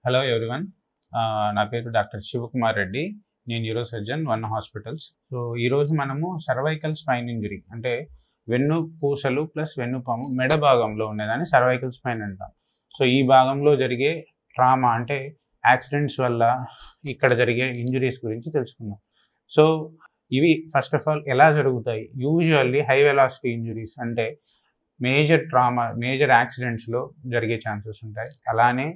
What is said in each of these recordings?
Hello everyone. నా పేరు doctor Shivakumar Reddy. నేను neuro surgeon, one hospitals. So ఈరోజు మనము సర్వైకల్ స్పైన్ ఇంజరీ అంటే వెన్నుపూసలు ప్లస్ వెన్నుపాము మెడ భాగంలో ఉండేదాన్ని సర్వైకల్ స్పైన్ అంటాం. సో ఈ భాగంలో జరిగే ట్రామా అంటే యాక్సిడెంట్స్ వల్ల ఇక్కడ జరిగే ఇంజరీస్ గురించి తెలుసుకుందాం. సో ఇవి ఫస్ట్ ఆఫ్ ఆల్ ఎలా జరుగుతాయి? యూజువల్లీ హై వెలాసిటీ ఇంజరీస్ అంటే మేజర్ యాక్సిడెంట్స్లో జరిగే ఛాన్సెస్ ఉంటాయి. అలానే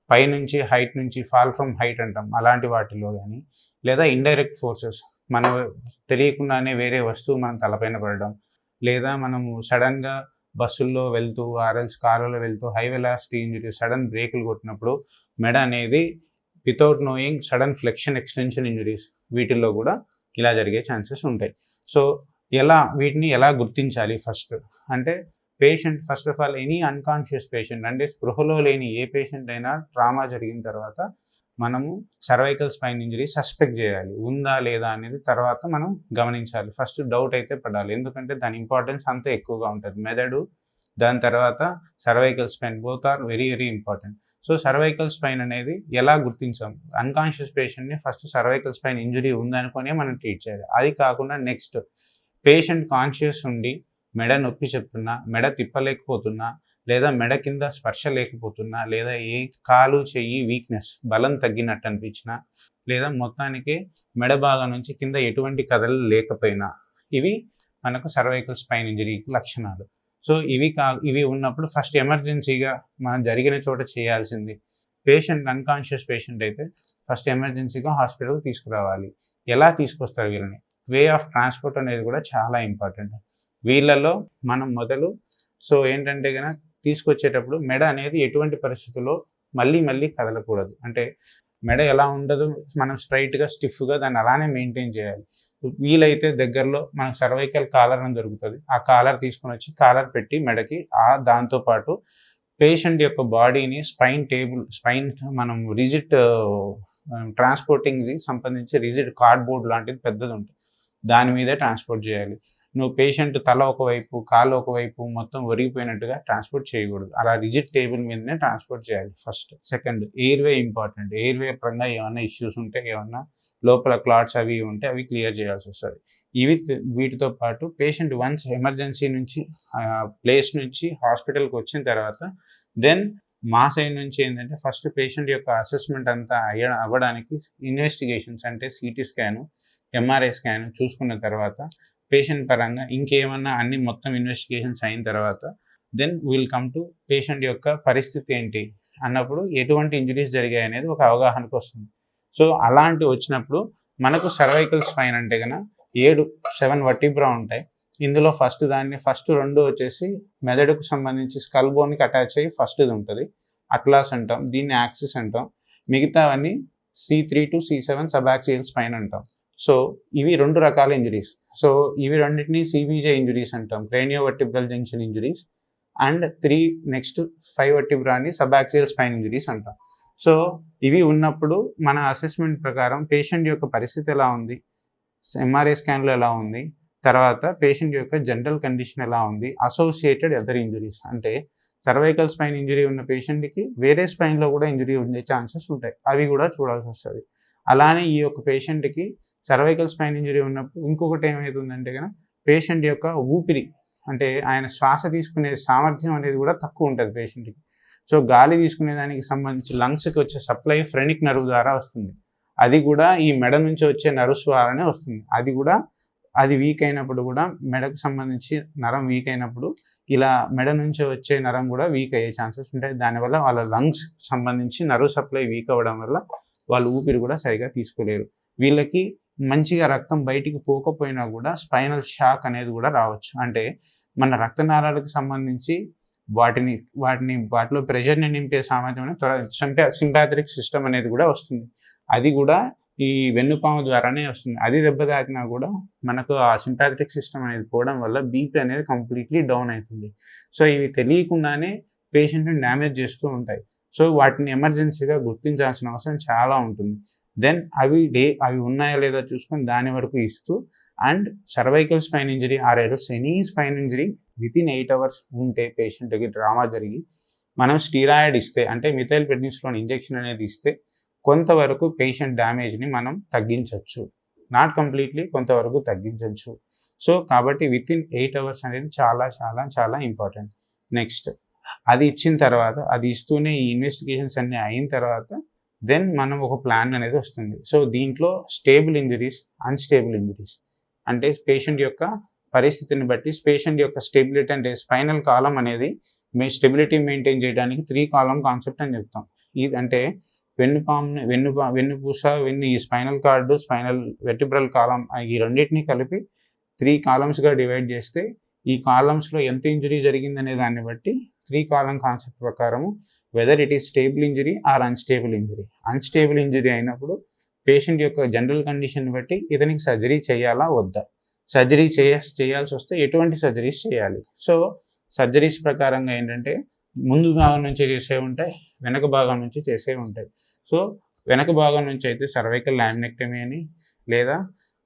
పైనుంచి హైట్ నుంచి ఫాల్ ఫ్రమ్ హైట్ అంటాం, అలాంటి వాటిలో కానీ, లేదా ఇండైరెక్ట్ ఫోర్సెస్ మనం తెలియకుండానే వేరే వస్తువు మనం తలపైన పడడం, లేదా మనము సడన్గా బస్సుల్లో వెళ్తూ ఆర్ఎల్స్ కార్లలో వెళ్తూ హై వెలాసిటీ ఇంజరీ సడన్ బ్రేకులు కొట్టినప్పుడు మెడ అనేది without knowing sudden flexion extension injuries, వీటిల్లో కూడా ఇలా జరిగే ఛాన్సెస్ ఉంటాయి. సో వీటిని ఎలా గుర్తించాలి? ఫస్ట్ అంటే patient first of all any unconscious patient అంటే స్పృహలో లేని ఏ పేషెంట్ అయినా ట్రామా జరిగిన తర్వాత మనము సర్వైకల్ స్పైన్ ఇంజరీ సస్పెక్ట్ చేయాలి. ఉందా లేదా అనేది తర్వాత మనం గమనించాలి. ఫస్ట్ డౌట్ అయితే పడాలి, ఎందుకంటే దాని ఇంపార్టెన్స్ అంత ఎక్కువగా ఉంటుంది. మెదడు, దాని తర్వాత cervical spine, both are very very important. So cervical spine అనేది ఎలా గుర్తించాం? అన్కాన్షియస్ పేషెంట్ని ఫస్ట్ సర్వైకల్ స్పైన్ ఇంజరీ ఉందనుకునే మనం ట్రీట్ చేయాలి. అది కాకుండా నెక్స్ట్ పేషెంట్ కాన్షియస్ ఉండి మెడ నొప్పి చెప్తున్నా, మెడ తిప్పలేకపోతున్నా, లేదా మెడ కింద స్పర్శ లేకపోతున్నా, లేదా ఏ కాలు చెయ్యి వీక్నెస్ బలం తగ్గినట్టు అనిపించినా, లేదా మొత్తానికి మెడ భాగం నుంచి కింద ఎటువంటి కదలు లేకపోయినా, ఇవి మనకు సర్వైకల్ స్పైన్ ఇంజరీకి లక్షణాలు. సో ఇవి ఉన్నప్పుడు ఫస్ట్ ఎమర్జెన్సీగా మనం జరిగిన చోట చేయాల్సింది, అన్కాన్షియస్ పేషెంట్ అయితే ఫస్ట్ ఎమర్జెన్సీగా హాస్పిటల్ తీసుకురావాలి. ఎలా తీసుకొస్తారు వీళ్ళని? వే ఆఫ్ ట్రాన్స్పోర్ట్ అనేది కూడా చాలా ఇంపార్టెంట్. వీళ్ళలో మనం సో ఏంటంటే కనుక తీసుకొచ్చేటప్పుడు మెడ అనేది ఎటువంటి పరిస్థితుల్లో మళ్ళీ కదలకూడదు. అంటే మెడ ఎలా ఉండదు, మనం స్ట్రైట్గా స్టిఫ్గా దాన్ని అలానే మెయింటైన్ చేయాలి. వీలైతే దగ్గరలో మనకు సర్వైకల్ కాలర్ అని దొరుకుతుంది, ఆ కాలర్ తీసుకొని వచ్చి కాలర్ పెట్టి మెడకి దాంతోపాటు పేషెంట్ యొక్క బాడీని స్పైన్ మనం రిజిడ్ ట్రాన్స్పోర్టింగ్కి సంబంధించి రిజిడ్ కార్డ్బోర్డ్ లాంటిది పెద్దది ఉంటుంది, దాని మీదే ట్రాన్స్పోర్ట్ చేయాలి. నువ్వు పేషెంట్ తల ఒకవైపు కాలు ఒకవైపు మొత్తం ఒరిగిపోయినట్టుగా ట్రాన్స్పోర్ట్ చేయకూడదు. అలా రిజిడ్ టేబుల్ మీదనే ట్రాన్స్పోర్ట్ చేయాలి first. Second, airway important. Airway పరంగా ఏమైనా ఇష్యూస్ ఉంటే, ఏమన్నా లోపల క్లాట్స్ అవి ఉంటే అవి క్లియర్ చేయాల్సి వస్తుంది. వీటితో పాటు పేషెంట్ వన్స్ ఎమర్జెన్సీ నుంచి ప్లేస్ నుంచి హాస్పిటల్కి వచ్చిన తర్వాత దెన్ మా సైడ్ నుంచి ఏంటంటే ఫస్ట్ పేషెంట్ యొక్క అసెస్మెంట్ అంతా అవ్వడానికి ఇన్వెస్టిగేషన్స్ అంటే సిటీ స్కాను, ఎంఆర్ఐ స్కాన్ చూసుకున్న తర్వాత పేషెంట్ పరంగా ఇంకేమన్నా అన్ని మొత్తం ఇన్వెస్టిగేషన్స్ అయిన తర్వాత then will come to patient యొక్క పరిస్థితి ఏంటి అన్నప్పుడు ఎటువంటి ఇంజరీస్ జరిగాయి అనేది ఒక అవగాహనకు వస్తుంది. సో అలాంటి వచ్చినప్పుడు మనకు సర్వైకల్ స్పైన్ అంటే కనుక 7 వర్టిబ్రా ఉంటాయి. ఇందులో ఫస్ట్ 2 వచ్చేసి మెదడుకు సంబంధించి స్కల్ బోన్కి అటాచ్ అయ్యి ఫస్ట్ది ఉంటుంది, అట్లాస్ అంటాం, దీన్ని యాక్సిస్ అంటాం. మిగతావన్నీ C3 to C7 సబాక్సియల్ స్పైన్ అంటాం. సో ఇవి 2 రకాల ఇంజరీస్. సో ఇవి రెండింటిని సిబిజే ఇంజరీస్ అంటాం, craniovertebral junction injuries. And next 5 వర్టిబ్రాని సబాక్సియల్ స్పైన్ ఇంజరీస్ అంటాం. సో ఇవి ఉన్నప్పుడు మన అసెస్మెంట్ ప్రకారం పేషెంట్ యొక్క పరిస్థితి ఎలా ఉంది, ఎంఆర్ఐ స్కాన్లో ఎలా ఉంది, తర్వాత పేషెంట్ యొక్క జనరల్ కండిషన్ ఎలా ఉంది, అసోసియేటెడ్ అదర్ ఇంజరీస్ అంటే సర్వైకల్ స్పైన్ ఇంజరీ ఉన్న పేషెంట్కి వేరే స్పైన్లో కూడా ఇంజరీ ఉండే ఛాన్సెస్ ఉంటాయి, అవి కూడా చూడాల్సి వస్తుంది. అలానే ఈ యొక్క పేషెంట్కి సర్వైకల్ స్పైన్ ఇంజరీ ఉన్నప్పుడు ఇంకొకటి ఏమవుతుందంటే కనుక పేషెంట్ యొక్క ఊపిరి అంటే ఆయన శ్వాస తీసుకునే సామర్థ్యం అనేది కూడా తక్కువ ఉంటుంది పేషెంట్కి. సో గాలి తీసుకునే దానికి సంబంధించి లంగ్స్కి వచ్చే సప్లై ఫ్రెనిక్ నర్వ్ ద్వారా వస్తుంది, అది కూడా ఈ మెడ నుంచి వచ్చే నర్వ్స్ ద్వారానే వస్తుంది. అది వీక్ అయినప్పుడు కూడా మెడకు సంబంధించి నరం వీక్ అయినప్పుడు ఇలా మెడ నుంచి వచ్చే నరం కూడా వీక్ అయ్యే ఛాన్సెస్ ఉంటాయి. దానివల్ల వాళ్ళ లంగ్స్ సంబంధించి నర్వ్ సప్లై వీక్ అవ్వడం వల్ల వాళ్ళు ఊపిరి కూడా సరిగా తీసుకోలేరు. వీళ్ళకి మంచిగా రక్తం బయటికి పోకపోయినా కూడా స్పైనల్ షాక్ అనేది కూడా రావచ్చు. అంటే మన రక్తనాళాలకు సంబంధించి వాటిలో ప్రెషర్ని నింపే సామర్థ్యం సింపాథటిక్ సిస్టమ్ అనేది కూడా వస్తుంది, అది కూడా ఈ వెన్నుపాము ద్వారానే వస్తుంది. అది దెబ్బ తాకినా కూడా మనకు ఆ సింపాథటిక్ సిస్టమ్ అనేది పోవడం వల్ల బీపీ అనేది కంప్లీట్లీ డౌన్ అవుతుంది. సో ఇవి తెలియకుండానే పేషెంట్ని డ్యామేజ్ చేస్తూ ఉంటాయి. సో వాటిని ఎమర్జెన్సీగా గుర్తించాల్సిన అవసరం చాలా ఉంటుంది. దెన్ అవి ఉన్నాయా లేదా చూసుకొని దాని వరకు ఇస్తూ, and cervical spine injury or else any spine injury within 8 hours ఉంటే పేషెంట్కి డ్రామా జరిగి మనం స్టీరాయిడ్ ఇస్తే అంటే మిథైల్ ప్రెడ్నిసోలోన్ ఇంజెక్షన్ అనేది ఇస్తే కొంతవరకు పేషెంట్ డ్యామేజ్ని మనం తగ్గించవచ్చు, నాట్ కంప్లీట్లీ, కొంతవరకు తగ్గించవచ్చు. సో కాబట్టి వితిన్ 8 hours అనేది చాలా చాలా చాలా ఇంపార్టెంట్. నెక్స్ట్ అది ఇచ్చిన తర్వాత, అది ఇస్తూనే ఈ ఇన్వెస్టిగేషన్స్ అన్నీ అయిన తర్వాత దెన్ మనం ఒక ప్లాన్ అనేది వస్తుంది. సో దీంట్లో స్టేబుల్ ఇంజరీస్, అన్స్టేబుల్ ఇంజరీస్ అంటే పేషెంట్ యొక్క పరిస్థితిని బట్టి పేషెంట్ యొక్క స్టెబిలిటీ అంటే స్పైనల్ కాలం అనేది స్టెబిలిటీ మెయింటైన్ చేయడానికి 3 column కాన్సెప్ట్ అని చెప్తాం. ఇది అంటే వెన్నుపూస, ఈ స్పైనల్ కార్డు, స్పైనల్ వెర్టిబ్రల్ కాలం ఈ రెండింటిని కలిపి 3 columnsగా డివైడ్ చేస్తే ఈ కాలమ్స్లో ఎంత ఇంజరీ జరిగిందనే దాన్ని బట్టి 3 column కాన్సెప్ట్ ప్రకారము whether it is stable injury are unstable injury. Unstable injury అయినప్పుడు పేషెంట్ యొక్క జనరల్ కండిషన్ బట్టి ఇతనికి సర్జరీ చేయాలా వద్దా, సర్జరీ చేయాల్సి వస్తే ఎటువంటి సర్జరీస్ చేయాలి. సో సర్జరీస్ ప్రకారంగా ఏంటంటే ముందు భాగం నుంచి చేసే ఉంటాయి, వెనక భాగం నుంచి చేసే ఉంటాయి. సో వెనక భాగం నుంచి అయితే సర్వైకల్ లామినెక్టమీ అని లేదా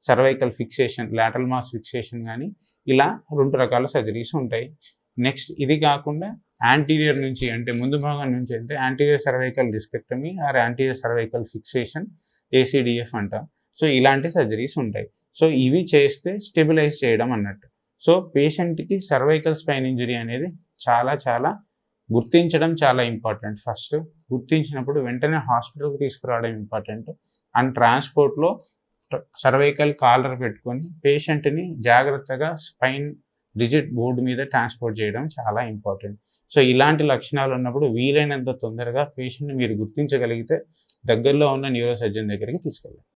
cervical fixation, lateral mass fixation కానీ ఇలా 2 రకాల సర్జరీస్ ఉంటాయి. నెక్స్ట్ ఇది కాకుండా యాంటీరియర్ నుంచి అంటే ముందు భాగం నుంచి అంటే anterior cervical discectomy or anterior cervical fixation, ACDF అంటాం. సో ఇలాంటి సర్జరీస్ ఉంటాయి. సో ఇవి చేస్తే స్టెబిలైజ్ చేయడం అన్నట్టు. సో పేషెంట్కి సర్వైకల్ స్పైన్ ఇంజరీ అనేది చాలా చాలా గుర్తించడం చాలా ఇంపార్టెంట్. ఫస్ట్ గుర్తించినప్పుడు వెంటనే హాస్పిటల్కి తీసుకురావడం ఇంపార్టెంట్. అండ్ ట్రాన్స్పోర్ట్లో సర్వైకల్ కాలర్ పెట్టుకొని పేషెంట్ని జాగ్రత్తగా స్పైన్ రిజిడ్ బోర్డు మీద ట్రాన్స్పోర్ట్ చేయడం చాలా ఇంపార్టెంట్. సో ఇలాంటి లక్షణాలు ఉన్నప్పుడు వీలైనంత తొందరగా పేషెంట్ని మీరు గుర్తించగలిగితే దగ్గరలో ఉన్న న్యూరో సర్జన్ దగ్గరికి తీసుకెళ్ళండి.